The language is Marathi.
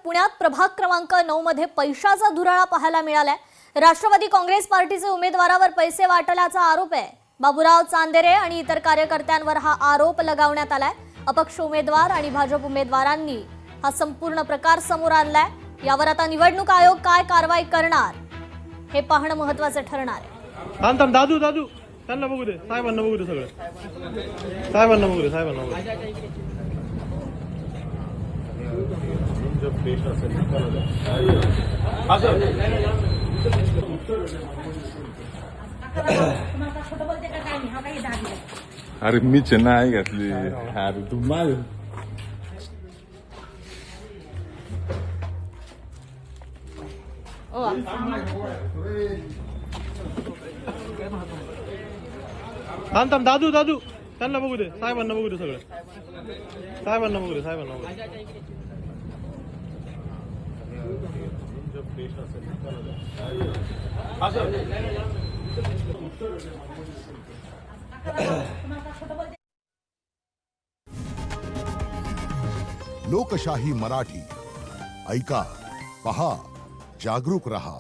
पुण्यात प्रभाग क्रमांक 9 मध्ये पैशाचा धुराळा पाहायला मिळालाय। राष्ट्रवादी काँग्रेस पार्टीचे उमेदवारावर पैसे वाटल्याचा आरोप आहे। बाबूराव चांदेरे आणि इतर कार्यकर्त्यांवर हा आरोप लगावण्यात आलाय। अपक्ष उमेदवार आणि भाजप उमेदवारांनी हा संपूर्ण प्रकार समोर आणलाय। यावर आता निवडणूक आयोग काय कारवाई करणार हे पाहणं महत्त्वाचं ठरणार आहे। थांब दादू दादू त्यांना बघू दे, साहेबांना बघू दे, सगळं साहेबांना बघू दे, साहेबांना बघू दे। अरे मी नाही घातली। अरे तू मार थांब दादू दादू त्यांना बघू दे, साहेबांना बघू दे, सगळं साहेबांना बघू दे, साहेबांना बघू दे। लोकशाही मराठी ऐका, पहा, जागरूक रहा।